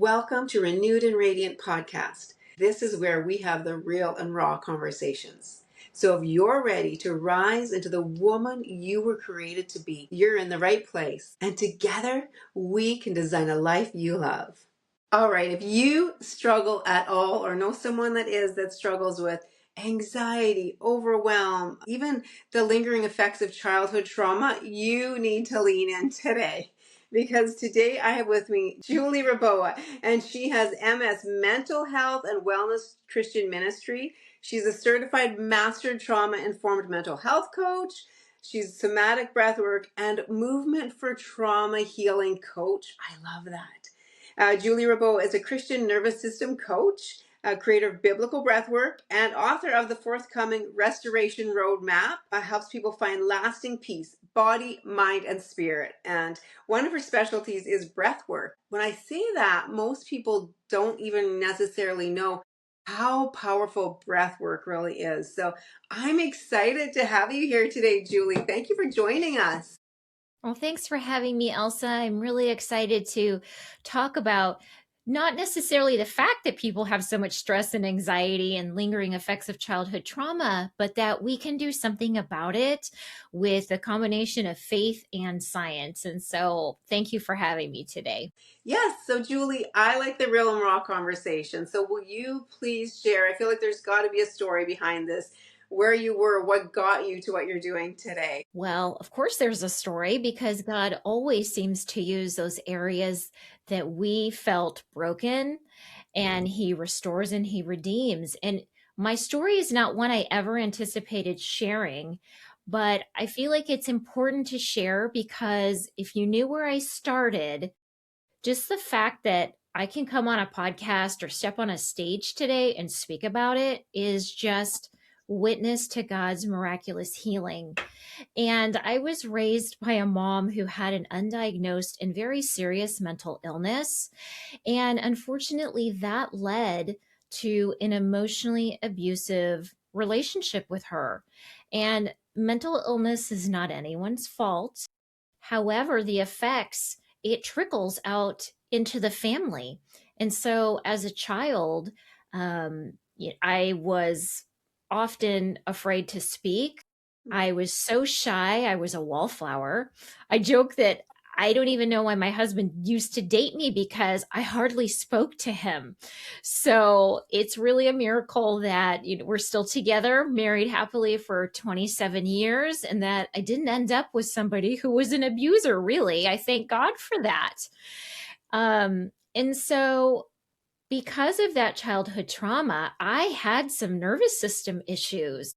Welcome to Renewed and Radiant Podcast. This is where we have the real and raw conversations. So if you're ready to rise into the woman you were created to be, you're in the right place. And together we can design a life you love. All right, if you struggle at all or know someone that struggles with anxiety, overwhelm, even the lingering effects of childhood trauma, you need to lean in today. Because today I have with me Julie Rebboah, and she has MS, Mental Health and Wellness Christian Ministry. She's a certified master trauma-informed mental health coach. She's somatic breathwork and movement for trauma healing coach. I love that. Julie Rebboah is a Christian nervous system coach, creator of Biblical Breathwork, and author of the forthcoming Restoration Roadmap. Helps people find lasting peace, body, mind, and spirit. And one of her specialties is breathwork. When I say that, most people don't even necessarily know how powerful breathwork really is. So I'm excited to have you here today, Julie. Thank you for joining us. Well, thanks for having me, Elsa. I'm really excited to talk about not necessarily the fact that people have so much stress and anxiety and lingering effects of childhood trauma, but that we can do something about it with a combination of faith and science. And so thank you for having me today. Yes. So, Julie, I like the real and raw conversation. So, will you please share? I feel like there's got to be a story behind this, where you were, what got you to what you're doing today. Well, of course, there's a story because God always seems to use those areas that we felt broken and He restores and He redeems. And my story is not one I ever anticipated sharing, but I feel like it's important to share because if you knew where I started, just the fact that I can come on a podcast or step on a stage today and speak about it is just witness to God's miraculous healing. And I was raised by a mom who had an undiagnosed and very serious mental illness. And unfortunately, that led to an emotionally abusive relationship with her. And mental illness is not anyone's fault. However, the effects, it trickles out into the family. And so as a child, I was often afraid to speak. I was so shy. I was a wallflower. I joke that I don't even know why my husband used to date me because I hardly spoke to him. So it's really a miracle that we're still together, married happily for 27 years, and that I didn't end up with somebody who was an abuser, really. I thank God for that. And so because of that childhood trauma, I had some nervous system issues.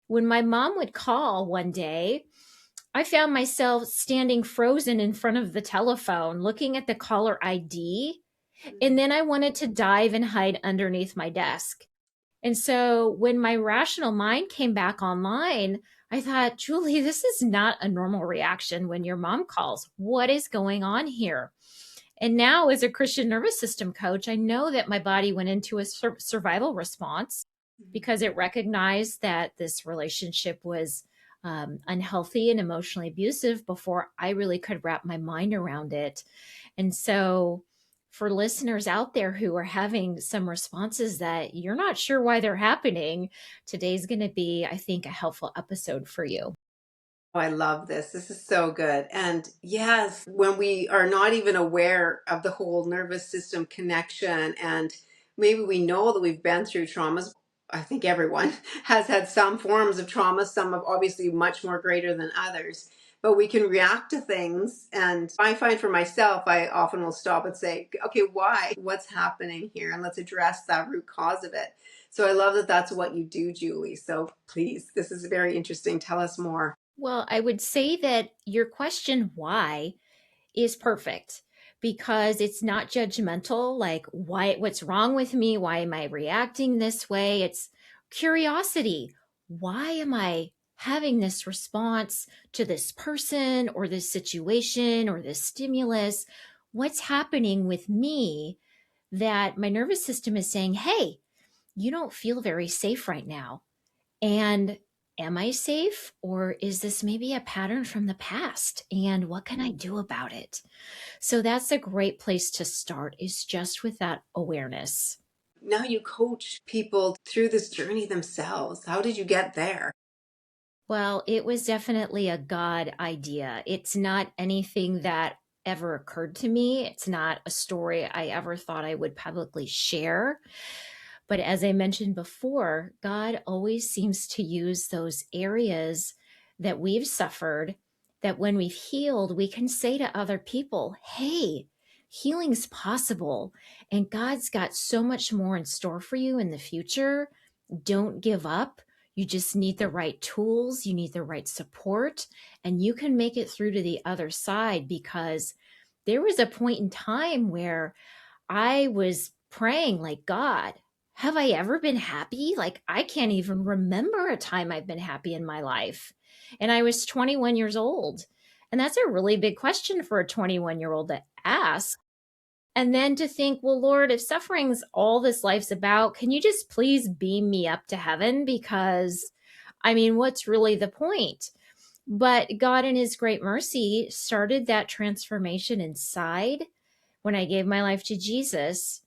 When my mom would call one day, I found myself standing frozen in front of the telephone, looking at the caller ID. And then I wanted to dive and hide underneath my desk. And so when my rational mind came back online, I thought, Julie, this is not a normal reaction when your mom calls. What is going on here? And now, as a Christian nervous system coach, I know that my body went into a survival response because it recognized that this relationship was unhealthy and emotionally abusive before I really could wrap my mind around it. And so, for listeners out there who are having some responses that you're not sure why they're happening, today's going to be, I think, a helpful episode for you. Oh, I love this. This is so good. And yes, when we are not even aware of the whole nervous system connection, and maybe we know that we've been through traumas. I think everyone has had some forms of trauma, some of obviously much more greater than others. But we can react to things. And I find for myself, I often will stop and say, okay, why? What's happening here? And let's address that root cause of it. So I love that that's what you do, Julie. So please, this is very interesting. Tell us more. Well, I would say that your question, why, is perfect because it's not judgmental, like what's wrong with me? Why am I reacting this way? It's curiosity. Why am I having this response to this person or this situation or this stimulus? What's happening with me that my nervous system is saying, hey, you don't feel very safe right now. And am I safe? Or is this maybe a pattern from the past? And what can I do about it? So that's a great place to start, is just with that awareness. Now you coach people through this journey themselves. How did you get there? Well, it was definitely a God idea. It's not anything that ever occurred to me. It's not a story I ever thought I would publicly share. But as I mentioned before, God always seems to use those areas that we've suffered, that when we've healed, we can say to other people, hey, healing's possible. And God's got so much more in store for you in the future. Don't give up. You just need the right tools, you need the right support, and you can make it through to the other side. Because there was a point in time where I was praying, like, God, have I ever been happy? Like, I can't even remember a time I've been happy in my life. And I was 21 years old. And that's a really big question for a 21-year-old to ask. And then to think, well, Lord, if suffering's all this life's about, can you just please beam me up to heaven? Because, I mean, what's really the point? But God, in His great mercy, started that transformation inside when I gave my life to Jesus,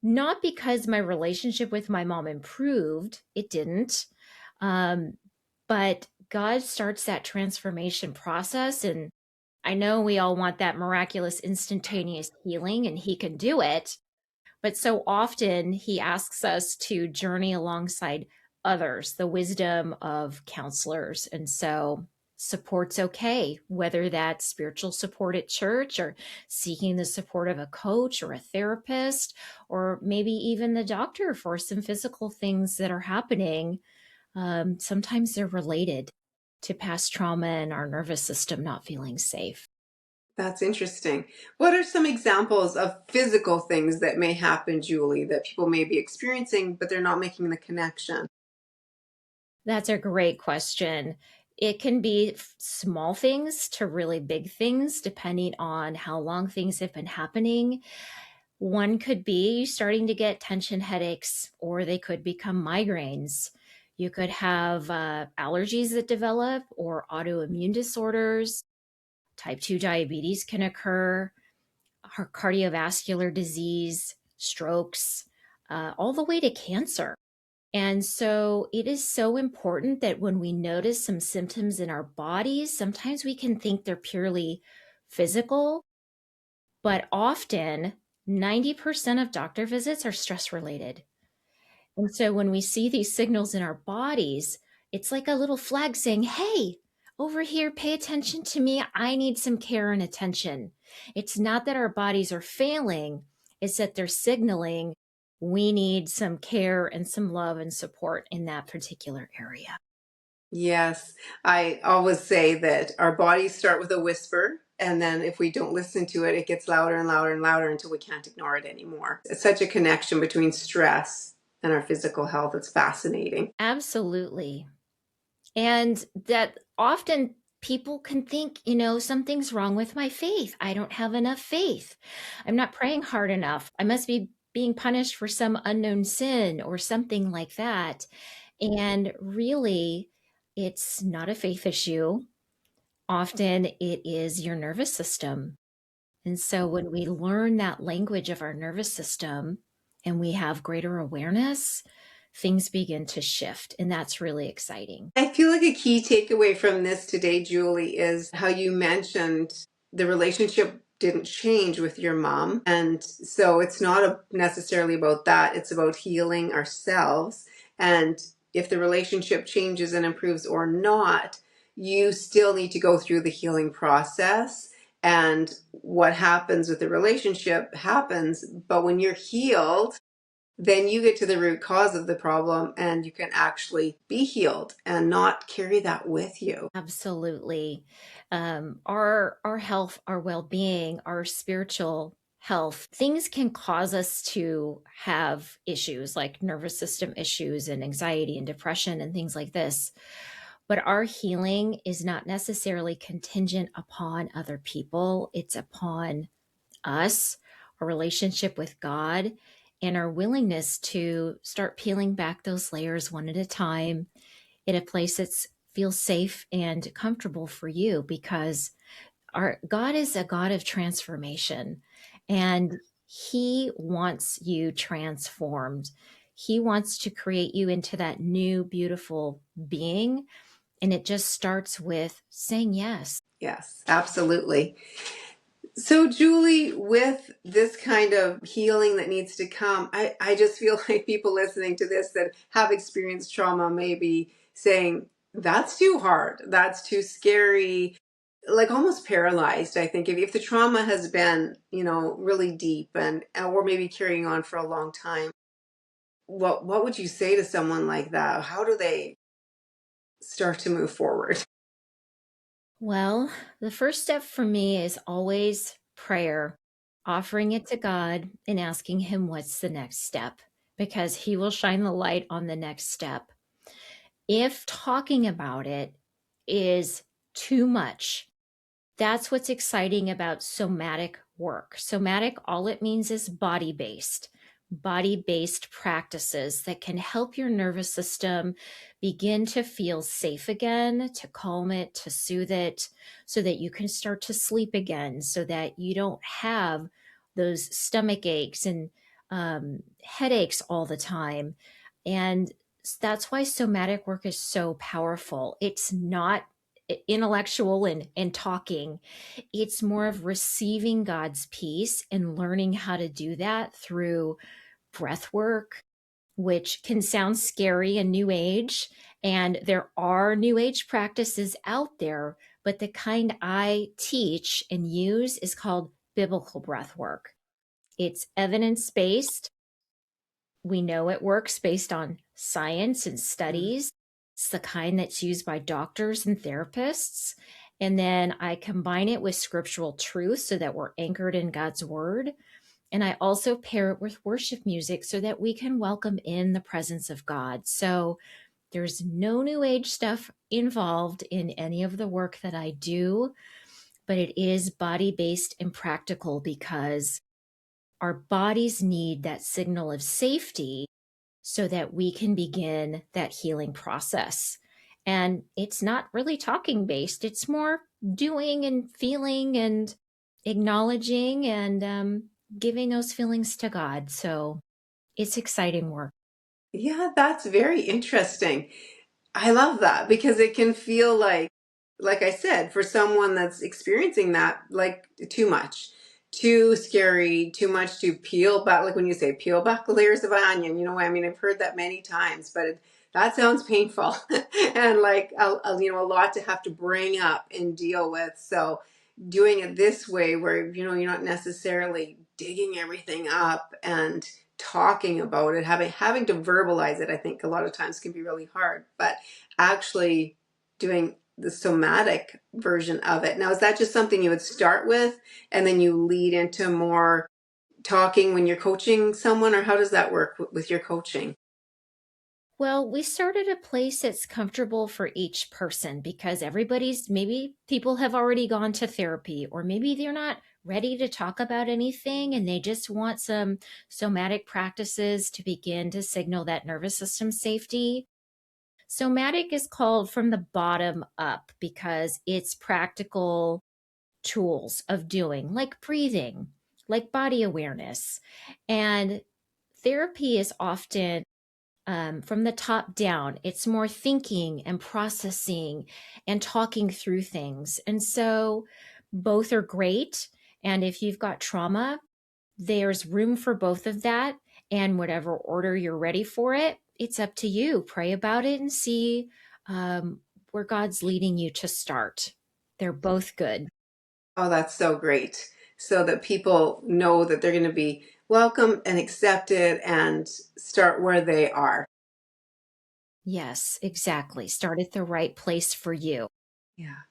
not because my relationship with my mom improved, it didn't. But God starts that transformation process. And I know we all want that miraculous, instantaneous healing, and He can do it. But so often He asks us to journey alongside others, the wisdom of counselors. And so support's okay, whether that's spiritual support at church or seeking the support of a coach or a therapist, or maybe even the doctor for some physical things that are happening. Sometimes they're related to past trauma and our nervous system not feeling safe. That's interesting. What are some examples of physical things that may happen, Julie, that people may be experiencing, but they're not making the connection? That's a great question. It can be small things to really big things, depending on how long things have been happening. One could be you starting to get tension headaches, or they could become migraines. You could have allergies that develop, or autoimmune disorders. Type 2 diabetes can occur, cardiovascular disease, strokes, all the way to cancer. And so it is so important that when we notice some symptoms in our bodies, sometimes we can think they're purely physical, but often 90% of doctor visits are stress related. And so when we see these signals in our bodies, it's like a little flag saying, hey, over here, pay attention to me. I need some care and attention. It's not that our bodies are failing, it's that they're signaling we need some care and some love and support in that particular area. Yes, I always say that our bodies start with a whisper, and then if we don't listen to it, it gets louder and louder and louder until we can't ignore it anymore. It's such a connection between stress and our physical health. It's fascinating. Absolutely. And that often people can think, something's wrong with my faith. I don't have enough faith. I'm not praying hard enough. I must be being punished for some unknown sin or something like that. And really, it's not a faith issue. Often it is your nervous system. And so when we learn that language of our nervous system and we have greater awareness, things begin to shift. And that's really exciting. I feel like a key takeaway from this today, Julie, is how you mentioned the relationship didn't change with your mom. And so it's not necessarily about that. It's about healing ourselves. And if the relationship changes and improves or not, you still need to go through the healing process. And what happens with the relationship happens. But when you're healed, then you get to the root cause of the problem and you can actually be healed and not carry that with you. Absolutely. Our health, our well-being, our spiritual health, things can cause us to have issues like nervous system issues and anxiety and depression and things like this. But our healing is not necessarily contingent upon other people. It's upon us, our relationship with God, and our willingness to start peeling back those layers one at a time in a place that's feel safe and comfortable for you, because our God is a God of transformation, and he wants you transformed. He wants to create you into that new, beautiful being. And it just starts with saying yes. Yes, absolutely. So, Julie, with this kind of healing that needs to come, I just feel like people listening to this that have experienced trauma may be saying, that's too hard, that's too scary, like almost paralyzed. I think if the trauma has been, really deep and or maybe carrying on for a long time, what would you say to someone like that? How do they start to move forward? Well, the first step for me is always prayer, offering it to God and asking him what's the next step, because he will shine the light on the next step. If talking about it is too much, that's what's exciting about somatic work. Somatic, all it means is body based practices that can help your nervous system begin to feel safe again, to calm it, to soothe it, so that you can start to sleep again, so that you don't have those stomach aches and headaches all the time. And that's why somatic work is so powerful. It's not intellectual and talking. It's more of receiving God's peace and learning how to do that through breath work, which can sound scary and new age. And there are new age practices out there, but the kind I teach and use is called biblical breathwork. It's evidence based. We know it works based on science and studies. It's the kind that's used by doctors and therapists. And then I combine it with scriptural truth so that we're anchored in God's word. And I also pair it with worship music so that we can welcome in the presence of God. So there's no new age stuff involved in any of the work that I do, but it is body based and practical, because our bodies need that signal of safety so that we can begin that healing process. And it's not really talking based, it's more doing and feeling and acknowledging and giving those feelings to God. So it's exciting work. Yeah, that's very interesting. I love that because it can feel like I said, for someone that's experiencing that, like too much, too scary, too much to peel back. Like when you say peel back the layers of an onion, I mean, I've heard that many times, but that sounds painful and like a lot to have to bring up and deal with. So doing it this way where, you're not necessarily digging everything up and talking about it, having to verbalize it, I think a lot of times can be really hard, but actually doing the somatic version of it. Now, is that just something you would start with and then you lead into more talking when you're coaching someone, or how does that work with your coaching? Well, we start at a place that's comfortable for each person, because maybe people have already gone to therapy, or maybe they're not ready to talk about anything and they just want some somatic practices to begin to signal that nervous system safety. Somatic is called from the bottom up because it's practical tools of doing, like breathing, like body awareness. And therapy is often from the top down. It's more thinking and processing and talking through things. And so both are great. And if you've got trauma, there's room for both of that. And whatever order you're ready for it, it's up to you. Pray about it and see where God's leading you to start. They're both good. Oh, that's so great. So that people know that they're going to be welcomed and accepted and start where they are. Yes, exactly. Start at the right place for you. Yeah.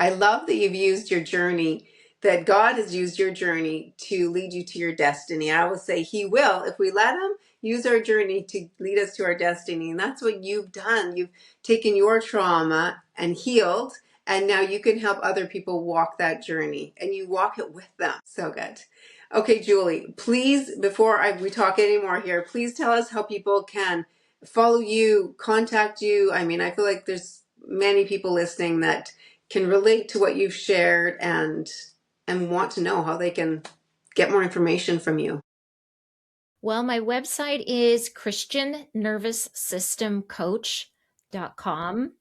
I love that you've used your journey, that God has used your journey to lead you to your destiny. I will say He will, if we let Him, use our journey to lead us to our destiny. And that's what you've done. You've taken your trauma and healed, and now you can help other people walk that journey, and you walk it with them. So good. Okay, Julie, please, before we talk anymore here, please tell us how people can follow you, contact you. I mean, I feel like there's many people listening that can relate to what you've shared and want to know how they can get more information from you? Well, my website is christiannervoussystemcoach.com,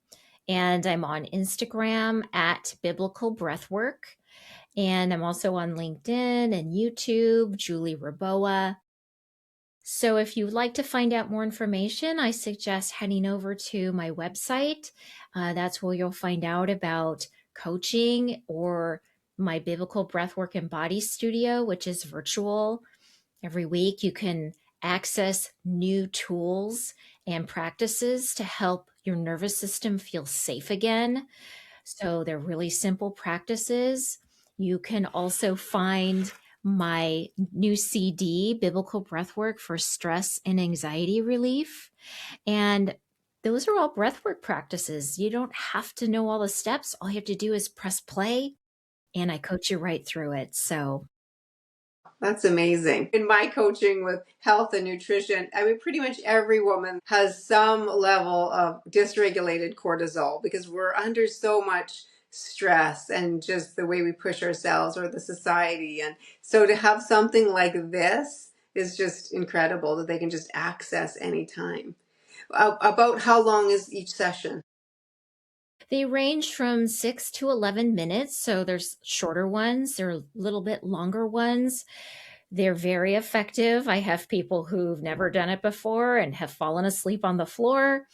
and I'm on Instagram at Biblical Breathwork. And I'm also on LinkedIn and YouTube, Julie Rebboah. So if you'd like to find out more information, I suggest heading over to my website. That's where you'll find out about coaching or my Biblical Breathwork and Body Studio, which is virtual. Every week, you can access new tools and practices to help your nervous system feel safe again. So they're really simple practices. You can also find my new CD, Biblical Breathwork for Stress and Anxiety Relief. And those are all breathwork practices. You don't have to know all the steps. All you have to do is press play, and I coach you right through it. So That's amazing. In my coaching with health and nutrition, I mean, pretty much every woman has some level of dysregulated cortisol because we're under so much stress and just the way we push ourselves or the society. And so to have something like this is just incredible that they can just access anytime. About how long is each session? they range from 6 to 11 minutes. So there's shorter ones, there are a little bit longer ones. They're very effective. I have people who've never done it before and have fallen asleep on the floor.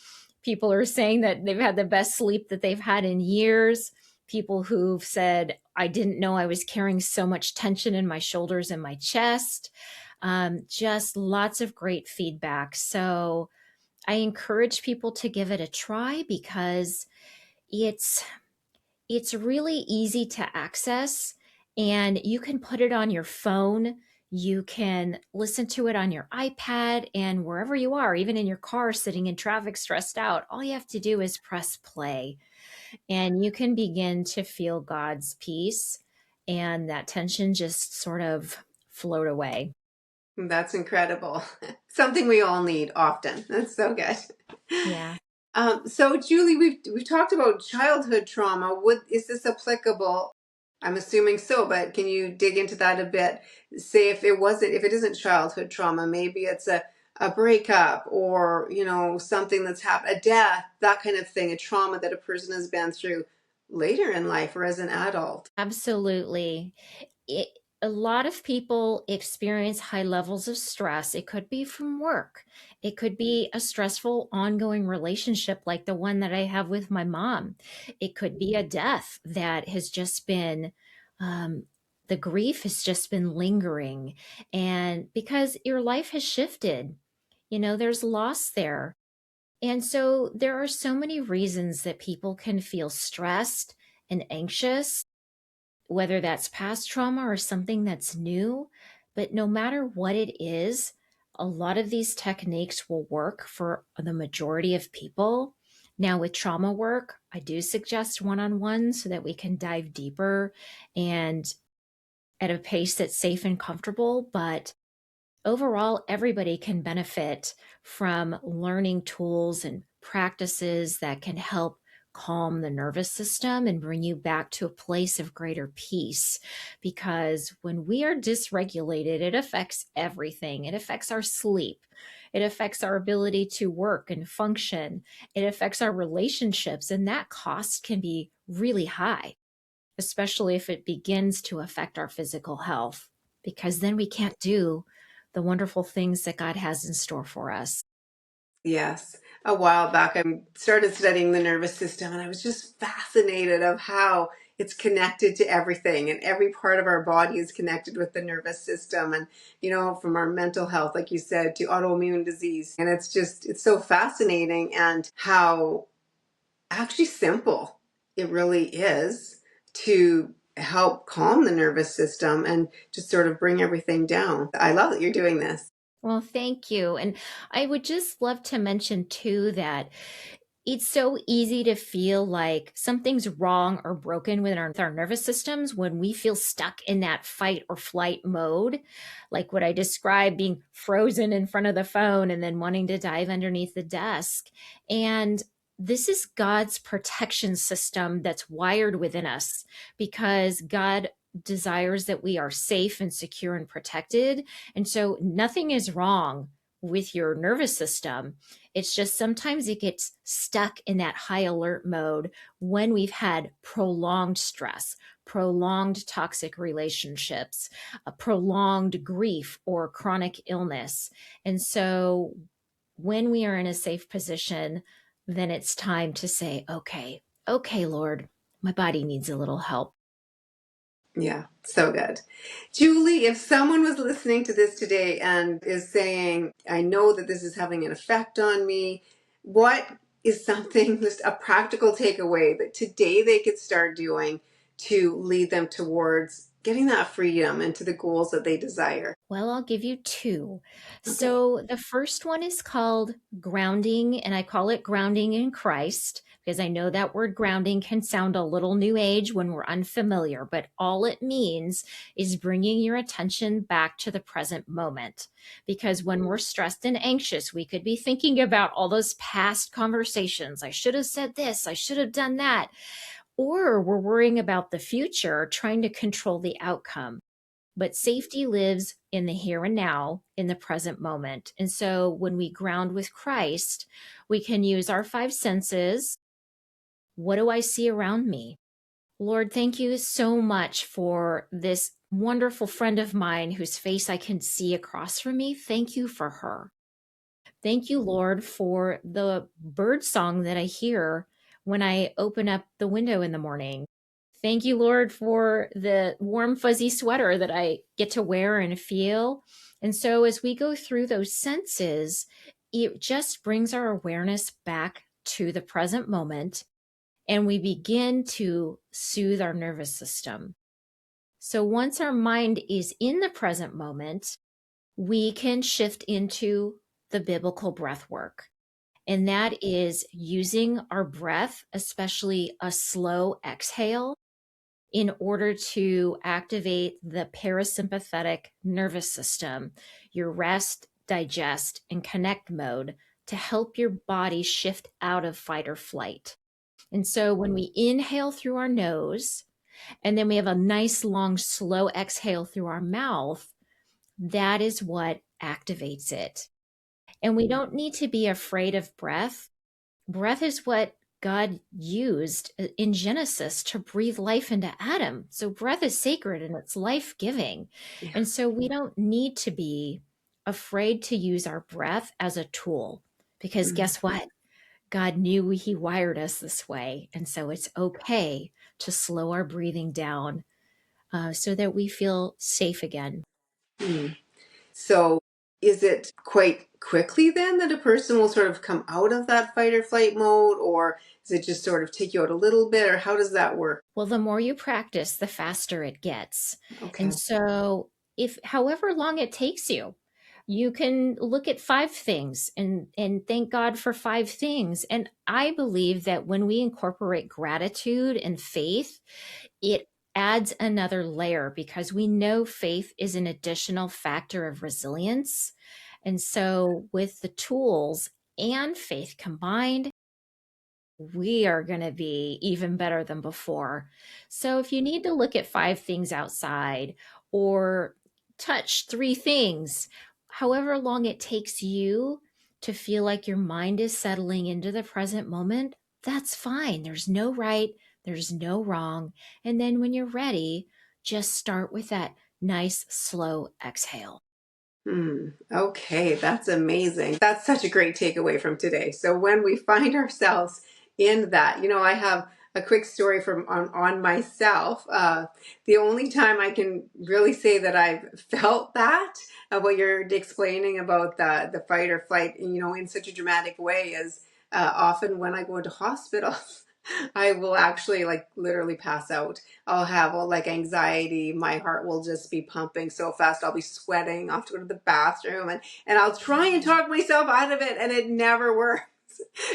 People are saying that they've had the best sleep that they've had in years. People who've said, I didn't know I was carrying so much tension in my shoulders and my chest. Just lots of great feedback. So I encourage people to give it a try because it's it's really easy to access, and you can put it on your phone. You can listen to it on your iPad and wherever you are, even in your car sitting in traffic stressed out. All you have to do is press play, and you can begin to feel God's peace, and that tension just sort of float away. That's incredible. Something we all need often. That's so good. Yeah. So Julie, we've talked about childhood trauma. Is this applicable? I'm assuming so, but can you dig into that a bit? Say if it isn't childhood trauma, maybe it's a breakup or, something that's happened, a death, that kind of thing, a trauma that a person has been through later in life or as an adult. Absolutely. It, a lot of people experience high levels of stress. It could be from work. It could be a stressful ongoing relationship like the one that I have with my mom. It could be a death that has just been, the grief has just been lingering. And because your life has shifted, there's loss there. And so there are so many reasons that people can feel stressed and anxious, whether that's past trauma or something that's new. But no matter what it is, a lot of these techniques will work for the majority of people. Now, with trauma work, I do suggest one on one so that we can dive deeper and at a pace that's safe and comfortable. But overall, everybody can benefit from learning tools and practices that can help calm the nervous system and bring you back to a place of greater peace. Because when we are dysregulated, it affects everything. It affects our sleep. It affects our ability to work and function. It affects our relationships, and that cost can be really high, especially if it begins to affect our physical health, because then we can't do the wonderful things that God has in store for us. Yes. A while back, I started studying the nervous system, and I was just fascinated of how it's connected to everything, and every part of our body is connected with the nervous system, and from our mental health, like you said, to autoimmune disease. And it's so fascinating, and how actually simple it really is to help calm the nervous system and just sort of bring everything down. I love that you're doing this. Well, thank you. And I would just love to mention too that it's so easy to feel like something's wrong or broken with our nervous systems when we feel stuck in that fight or flight mode, like what I described, being frozen in front of the phone and then wanting to dive underneath the desk. And this is God's protection system that's wired within us, because God desires that we are safe and secure and protected. And so nothing is wrong with your nervous system. It's just sometimes it gets stuck in that high alert mode when we've had prolonged stress, prolonged toxic relationships, a prolonged grief or chronic illness. And so when we are in a safe position, then it's time to say, okay, Lord, my body needs a little help. Yeah, so good. Julie, if someone was listening to this today and is saying, I know that this is having an effect on me, what is something, just a practical takeaway that today they could start doing to lead them towards getting that freedom and to the goals that they desire? Well, I'll give you two. Okay. So the first one is called grounding, and I call it grounding in Christ because I know that word grounding can sound a little new age when we're unfamiliar, but all it means is bringing your attention back to the present moment. Because when we're stressed and anxious, we could be thinking about all those past conversations. I should have said this, I should have done that. Or we're worrying about the future, trying to control the outcome. But safety lives in the here and now, in the present moment. And so when we ground with Christ, we can use our five senses. What do I see around me? Lord, thank you so much for this wonderful friend of mine whose face I can see across from me. Thank you for her. Thank you, Lord, for the bird song that I hear when I open up the window in the morning. Thank you, Lord, for the warm, fuzzy sweater that I get to wear and feel. And so, as we go through those senses, it just brings our awareness back to the present moment, and we begin to soothe our nervous system. So, once our mind is in the present moment, we can shift into the biblical breath work. And that is using our breath, especially a slow exhale, in order to activate the parasympathetic nervous system, your rest, digest, and connect mode to help your body shift out of fight or flight. And so when we inhale through our nose, and then we have a nice long slow exhale through our mouth, that is what activates it. And we don't need to be afraid of breath. Breath is what God used in Genesis to breathe life into Adam. So breath is sacred and it's life giving. Yeah. And so we don't need to be afraid to use our breath as a tool, because Mm. guess what? God knew He wired us this way. And so it's okay to slow our breathing down so that we feel safe again. Mm. So is it quite quickly then that a person will sort of come out of that fight or flight mode, or does it just sort of take you out a little bit, or how does that work? Well, the more you practice, the faster it gets. And Okay. so, if however long it takes you, you can look at five things and thank God for five things. And I believe that when we incorporate gratitude and faith, it adds another layer, because we know faith is an additional factor of resilience. And so, with the tools and faith combined, we are going to be even better than before. So if you need to look at five things outside or touch three things, however long it takes you to feel like your mind is settling into the present moment, that's fine. There's no right, there's no wrong. And then when you're ready, just start with that nice, slow exhale. Okay, that's amazing. That's such a great takeaway from today. So when we find ourselves in that, I have a quick story from on myself. The only time I can really say that I've felt that, what you're explaining about the fight or flight, in such a dramatic way is often when I go into hospitals. I will actually like literally pass out. I'll have like anxiety. My heart will just be pumping so fast. I'll be sweating. I'll have to go to the bathroom and I'll try and talk myself out of it, and it never works.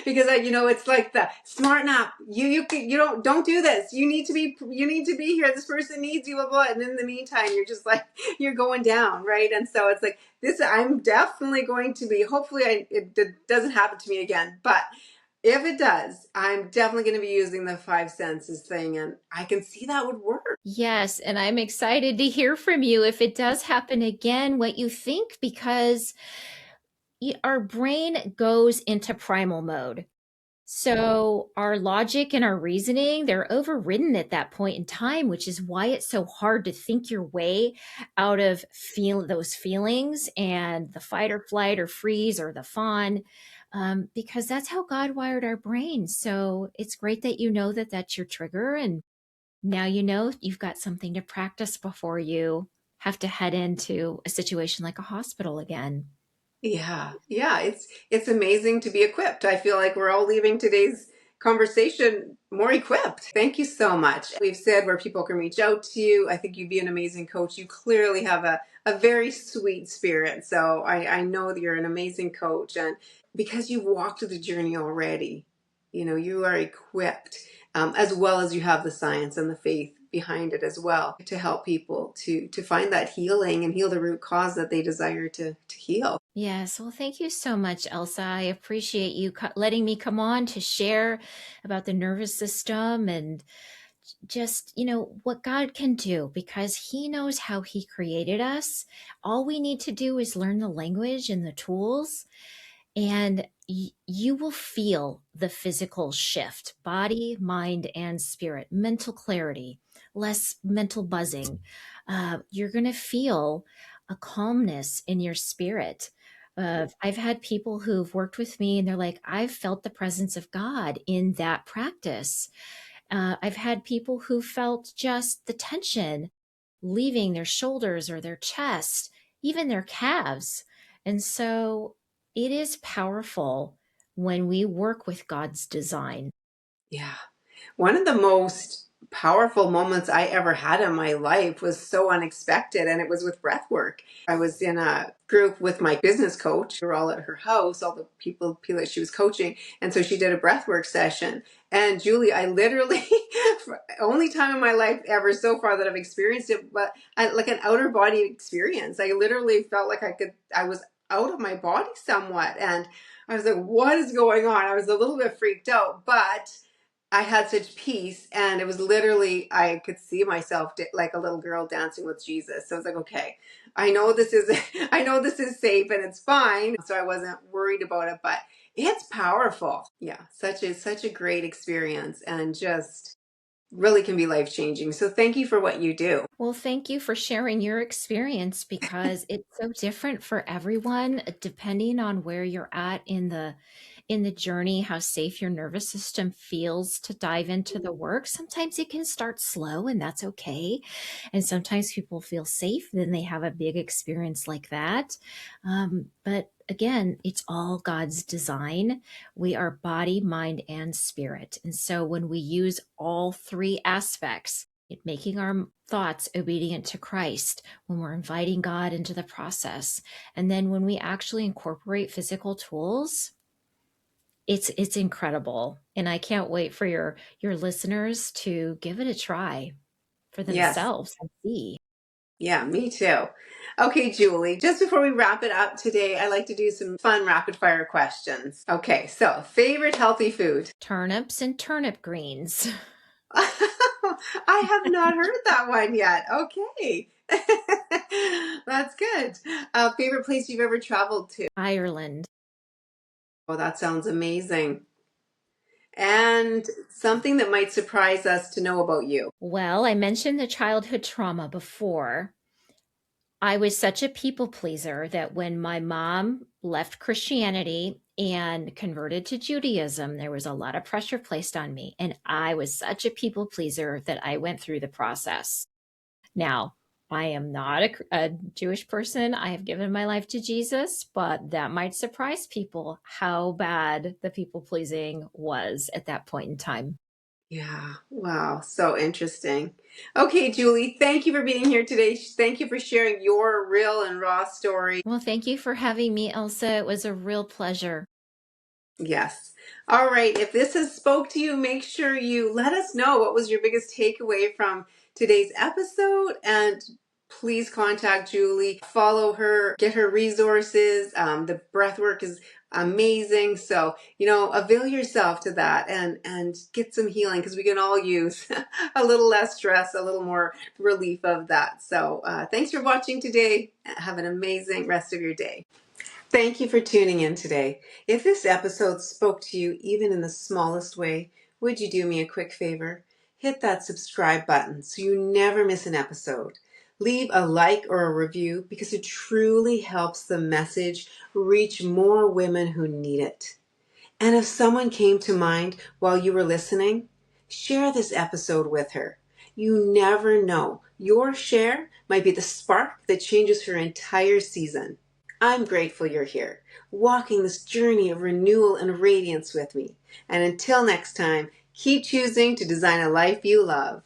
Because it's like the smarten up. You don't do this. You need to be here. This person needs you, blah, blah. And in the meantime, you're just like, you're going down, right? And so it's like this. I'm definitely going to be. Hopefully, it doesn't happen to me again. But If it does, I'm definitely going to be using the five senses thing, and I can see that would work. Yes, and I'm excited to hear from you if it does happen again, what you think, because our brain goes into primal mode. So our logic and our reasoning, they're overridden at that point in time, which is why it's so hard to think your way out of those feelings and the fight or flight or freeze or the fawn, because that's how God wired our brains. So it's great that you know that that's your trigger, and now you know you've got something to practice before you have to head into a situation like a hospital again. Yeah, yeah, it's amazing to be equipped. I feel like we're all leaving today's conversation more equipped. Thank you so much. We've said where people can reach out to you. I think you'd be an amazing coach. You clearly have a very sweet spirit. So I know that you're an amazing coach. And because you've walked the journey already, you are equipped, as well as you have the science and the faith behind it as well to help people to find that healing and heal the root cause that they desire to heal. Yes. Well, thank you so much, Elsa. I appreciate you letting me come on to share about the nervous system and just, what God can do because He knows how He created us. All we need to do is learn the language and the tools, and you will feel the physical shift: body, mind, and spirit, mental clarity, less mental buzzing. You're going to feel a calmness in your spirit. I've had people who've worked with me and they're like, I've felt the presence of God in that practice. I've had people who felt just the tension leaving their shoulders or their chest, even their calves. And so it is powerful when we work with God's design. Yeah. One of the most powerful moments I ever had in my life was so unexpected, and it was with breath work. I was in a group with my business coach. We were all at her house, all the people that she was coaching. And so she did a breath work session. And Julie, I literally, only time in my life ever so far that I've experienced it, but like an outer body experience. I literally felt like I was out of my body somewhat. And I was like, what is going on? I was a little bit freaked out, but I had such peace, and it was literally, I could see myself like a little girl dancing with Jesus. So I was like, okay, I know this is I know this is safe and it's fine. So I wasn't worried about it, but it's powerful. Yeah, such a great experience, and just really can be life-changing. So thank you for what you do. Well, thank you for sharing your experience because it's so different for everyone depending on where you're at in the journey, how safe your nervous system feels to dive into the work. Sometimes it can start slow and that's okay. And sometimes people feel safe, then they have a big experience like that. But again, it's all God's design. We are body, mind, and spirit. And so when we use all three aspects, making our thoughts obedient to Christ, when we're inviting God into the process, and then when we actually incorporate physical tools, it's incredible. And I can't wait for your listeners to give it a try for Yes. themselves and see. Yeah, me too. Okay, Julie, just before we wrap it up today, I like to do some fun rapid fire questions. Okay, so favorite healthy food? Turnips and turnip greens. I have not heard that one yet. Okay. That's good. Favorite place you've ever traveled to? Ireland. Oh, that sounds amazing. And something that might surprise us to know about you. Well, I mentioned the childhood trauma before. I was such a people pleaser that when my mom left Christianity and converted to Judaism, there was a lot of pressure placed on me. And I was such a people pleaser that I went through the process. Now, I am not a Jewish person. I have given my life to Jesus, but that might surprise people how bad the people pleasing was at that point in time. Yeah. Wow. So interesting. Okay, Julie, thank you for being here today. Thank you for sharing your real and raw story. Well, thank you for having me, Elsa. It was a real pleasure. Yes. All right. If this has spoke to you, make sure you let us know what was your biggest takeaway from today's episode. And please contact Julie, follow her, get her resources. The breathwork is amazing. So, avail yourself to that and get some healing, because we can all use a little less stress, a little more relief of that. So thanks for watching today. Have an amazing rest of your day. Thank you for tuning in today. If this episode spoke to you even in the smallest way, would you do me a quick favor? Hit that subscribe button so you never miss an episode. Leave a like or a review, because it truly helps the message reach more women who need it. And if someone came to mind while you were listening, share this episode with her. You never know. Your share might be the spark that changes her entire season. I'm grateful you're here, walking this journey of renewal and radiance with me. And until next time, keep choosing to design a life you love.